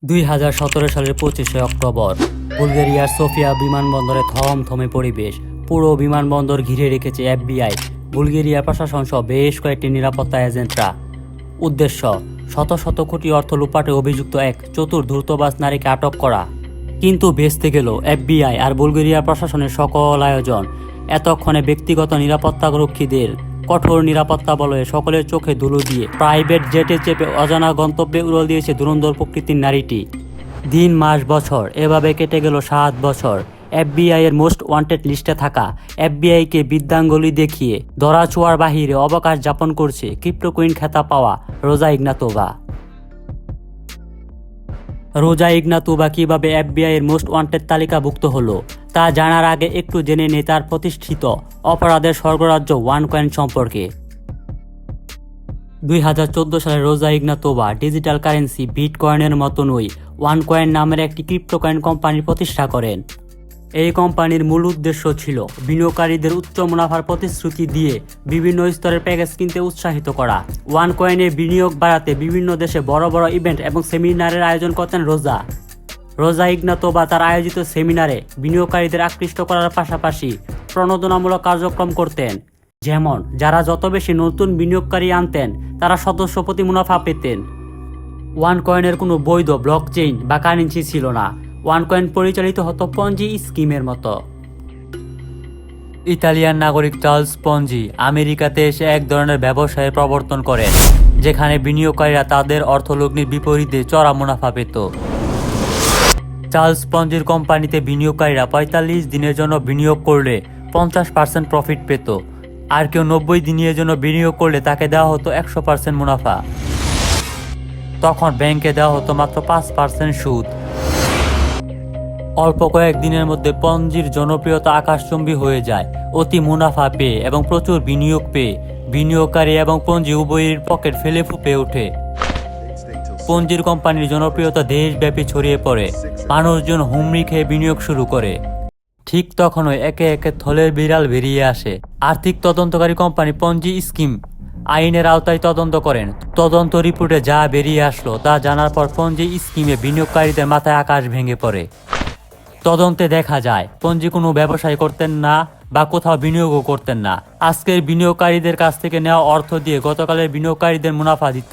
2017 সালের 25শে অক্টোবর বুলগেরিয়ার সোফিয়া বিমানবন্দরে থমথমে পরিবেশ। পুরো বিমানবন্দর ঘিরে রেখেছে এফবিআই, বুলগেরিয়া প্রশাসন সহ বেশ কয়েকটি নিরাপত্তা এজেন্টরা। উদ্দেশ্য শত শত কোটি অর্থ লুপাটে অভিযুক্ত এক চতুর ধূর্তবাজ নারীকে আটক করা। কিন্তু ভেস্তে গেল এফবিআই আর বুলগেরিয়া প্রশাসনের সকল আয়োজন। এতক্ষণে ব্যক্তিগত নিরাপত্তারক্ষীদের কঠোর নিরাপত্তা বলয়ে সকলের চোখে ধুলো দিয়ে প্রাইভেট জেটে চেপে অজানা গন্তব্যে উড়াল দিয়েছে ধুরন্ধর প্রকৃতির নারীটি। দিন মাস বছর এভাবে কেটে গেল 7 বছর। এফবিআই এর মোস্ট ওয়ান্টেড লিস্টে থাকা এফবিআইকে বিদ্যাঙ্গুলি দেখিয়ে ধরাছোঁয়ার বাহিরে অবকাশ যাপন করছে ক্রিপ্টো কুইন খেতা পাওয়া রোজা ইগনাতোভা। রোজা ইগনাতোভা কিভাবে এফবিআই এর মোস্ট ওয়ান্টেড তালিকাভুক্ত হলো তা জানার আগে একটু জেনে নেই তার প্রতিষ্ঠিত অপরাধের স্বর্গরাজ্য ওয়ানকয়েন সম্পর্কে। 2014 সালে রোজা ইগনাতোভা ডিজিটাল কারেন্সি বিটকয়েনের মতনই ওয়ানকয়েন নামের একটি ক্রিপ্টোকয়েন কোম্পানি প্রতিষ্ঠা করেন। এই কোম্পানির মূল উদ্দেশ্য ছিল বিনিয়োগকারীদের উচ্চ মুনাফার প্রতিশ্রুতি দিয়ে বিভিন্ন স্তরের প্যাকেজ কিনতে উৎসাহিত করা। ওয়ানকয়েনে বিনিয়োগ বাড়াতে বিভিন্ন দেশে বড় বড় ইভেন্ট এবং সেমিনারের আয়োজন করতেন রোজা ইগনাতোভা তার আয়োজিত সেমিনারে বিনিয়োগকারীদের আকৃষ্ট করার পাশাপাশি প্রণোদনামূলক কার্যক্রম করতেন। যেমন যারা যত বেশি নতুন বিনিয়োগকারী আনতেন তারা সদস্য প্রতি মুনাফা পেতেন। ওয়ানকয়েনের কোনো বৈধ ব্লকচেইন বা কারেন্সি ছিল না। ওয়ানকয়েন পরিচালিত হতো পঞ্জি স্কিমের মতো। ইতালিয়ান নাগরিক চার্লস পঞ্জি আমেরিকাতে এসে এক ধরনের ব্যবসায়ের প্রবর্তন করেন, যেখানে বিনিয়োগকারীরা তাদের অর্থলগ্নির বিপরীতে চড়া মুনাফা পেত। চার্লস পঞ্জির কোম্পানিতে বিনিয়োগকারীরা 45 দিনের জন্য বিনিয়োগ করলে 50% প্রফিট পেত, আর কেউ 90 দিনের জন্য বিনিয়োগ করলে তাকে দেওয়া হতো 100% মুনাফা। তখন ব্যাংকে দেওয়া হতো মাত্র 5% সুদ। অল্প কয়েক দিনের মধ্যে পঞ্জির জনপ্রিয়তা আকাশচুম্বী হয়ে যায়। অতি মুনাফা পেয়ে এবং প্রচুর বিনিয়োগ পেয়ে বিনিয়োগকারী এবং পঞ্জি উভয়ের পকেট ফেলে ফুঁপে ওঠে। পঞ্জির কোম্পানির জনপ্রিয়তা দেশব্যাপী ছড়িয়ে পড়ে। মানুষজন হুমড়ি খেয়ে বিনিয়োগ শুরু করে। ঠিক তখনই একে একে থলের বিড়াল বেরিয়ে আসে। আর্থিক তদন্তকারী কোম্পানি পঞ্জি স্কিম আইনের আওতায় তদন্ত করেন। তদন্ত রিপোর্টে যা বেরিয়ে আসলো তা জানার পর পঞ্জি স্কিমে বিনিয়োগকারীদের মাথায় আকাশ ভেঙে পড়ে। তদন্তে দেখা যায় পঞ্জি কোনো ব্যবসায় করতেন না বা কোথাও বিনিয়োগও করতেন না। আজকের বিনিয়োগকারীদের কাছ থেকে নেওয়া অর্থ দিয়ে গতকালের বিনিয়োগকারীদের মুনাফা দিত।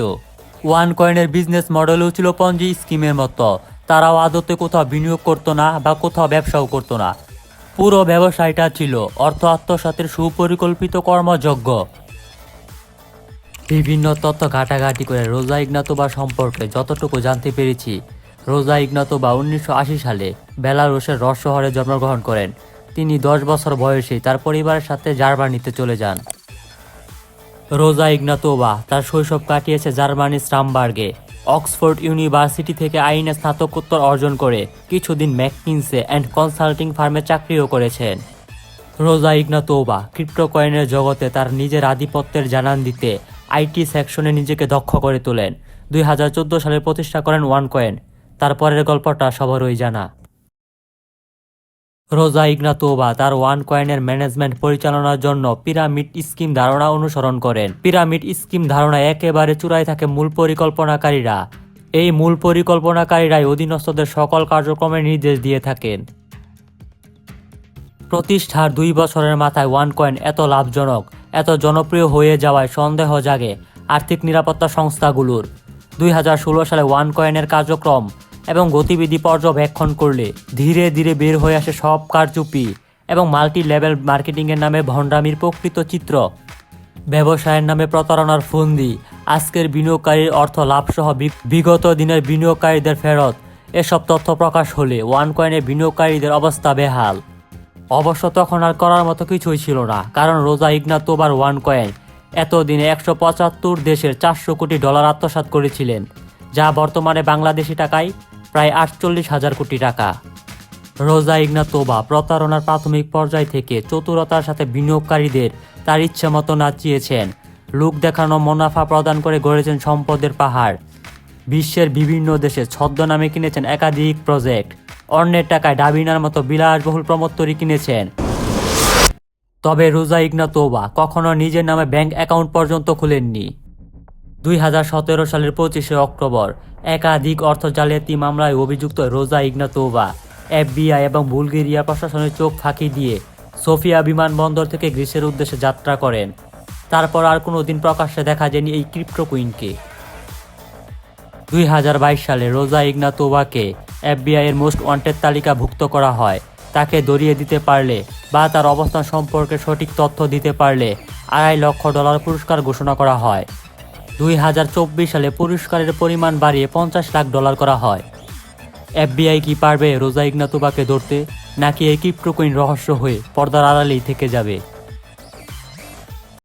ওয়ানকয়েনের বিজনেস মডেলও ছিল পঞ্জি স্কিমের মতো। তারাও আদতে কোথাও বিনিয়োগ করতো না বা কোথাও ব্যবসাও করতো না। পুরো ব্যবসায়টা ছিল অর্থ আত্মসাতের সুপরিকল্পিত কর্মযজ্ঞ। বিভিন্ন তথ্য ঘাটাঘাটি করে রোজা ইগনাতোভা সম্পর্কে যতটুকু জানতে পেরেছি, রোজা ইগনাতোভা 1980 সালে বেলারুশের রস শহরে জন্মগ্রহণ করেন। তিনি 10 বছর বয়সে তার পরিবারের সাথে জার্মানিতে চলে যান। রোজা ইগনাতোভা তার শৈশব কাটিয়েছে জার্মানির শ্রামবার্গে। অক্সফোর্ড ইউনিভার্সিটি থেকে আইনে স্নাতকোত্তর অর্জন করে কিছুদিন ম্যাককিনসে অ্যান্ড কনসাল্টিং ফার্মে চাকরিও করেছেন। রোজা ইগনাতোভা ক্রিপ্টোকয়েনের জগতে তার নিজের আধিপত্যের জানান দিতে আইটি সেকশনে নিজেকে দক্ষ করে তোলেন। 2014 সালে প্রতিষ্ঠা করেন ওয়ানকয়েন। তারপরের গল্পটা সবারই জানা। রোজা ইগনাতোভা তার ওয়ানকয়েনের ম্যানেজমেন্ট পরিচালনার জন্য পিরামিড স্কিম ধারণা অনুসরণ করেন। পিরামিড স্কিম ধারণা একেবারে চূড়ায় থাকে মূল পরিকল্পনাকারীরা। এই মূল পরিকল্পনাকারীরাই অধীনস্থদের সকল কার্যক্রমের নির্দেশ দিয়ে থাকেন। প্রতিষ্ঠার 2 বছরের মাথায় ওয়ানকয়েন এত লাভজনক, এত জনপ্রিয় হয়ে যাওয়ায় সন্দেহ জাগে আর্থিক নিরাপত্তা সংস্থাগুলোর। 2016 সালে ওয়ানকয়েনের কার্যক্রম এবং গতিবিধি পর্যবেক্ষণ করলে ধীরে ধীরে বের হয়ে আসে সব কারচুপি এবং মাল্টি লেভেল মার্কেটিংয়ের নামে ভণ্ডামির প্রকৃত চিত্র। ব্যবসায়ের নামে প্রতারণার ফন্দি, আজকের বিনিয়োগকারীর অর্থ লাভসহ বিগত দিনের বিনিয়োগকারীদের ফেরত, এসব তথ্য প্রকাশ হলে ওয়ানকয়েনের বিনিয়োগকারীদের অবস্থা বেহাল। অবশ্য তখন আর করার মতো কিছুই ছিল না, কারণ রোজা ইগনাতোভার ওয়ানকয়েন এতদিনে 175 দেশের $400 কোটি আত্মসাৎ করেছিলেন, যা বর্তমানে বাংলাদেশি টাকায় প্রায় 48,000 কোটি টাকা। রোজা ইগনাতোভা প্রতারণার প্রাথমিক পর্যায় থেকে চতুরতার সাথে বিনিয়োগকারীদের তার ইচ্ছে মতো নাচিয়েছেন। লোক দেখানো মুনাফা প্রদান করে গড়েছেন সম্পদের পাহাড়। বিশ্বের বিভিন্ন দেশে ছদ্মনামে কিনেছেন একাধিক প্রজেক্ট। অন্যের টাকায় ডাবিনার মতো বিলাসবহুল প্রমোত্তরি কিনেছেন। তবে রোজা ইগনাতোভা কখনো নিজের নামে ব্যাংক অ্যাকাউন্ট পর্যন্ত খুলেননি। 2017 সালের 25শে অক্টোবর একাধিক অর্থ জালিয়াতি মামলায় অভিযুক্ত রোজা ইগনাতোভা এফবিআই এবং বুলগেরিয়া প্রশাসনের চোখ ফাঁকি দিয়ে সোফিয়া বিমানবন্দর থেকে গ্রিসের উদ্দেশ্যে যাত্রা করেন। তারপর আর কোনো দিন প্রকাশ্যে দেখা যায়নি এই ক্রিপ্টো কুইনকে। 2022 সালে রোজা ইগনাতোভাকে এফবিআই এর মোস্ট ওয়ান্টেড তালিকাভুক্ত করা হয়। তাকে ধরিয়ে দিতে পারলে বা তার অবস্থান সম্পর্কে সঠিক তথ্য দিতে পারলে $2.5 লক্ষ পুরস্কার ঘোষণা করা হয়। 2024 সালে পুরস্কারের পরিমাণ বাড়িয়ে $50 লাখ করা হয়। এফবিআই কি পারবে রোজা ইগনাতোভাকে ধরতে, নাকি এই ক্রিপ্টো কুইন রহস্য হয়ে পর্দার আড়ালেই থেকে যাবে?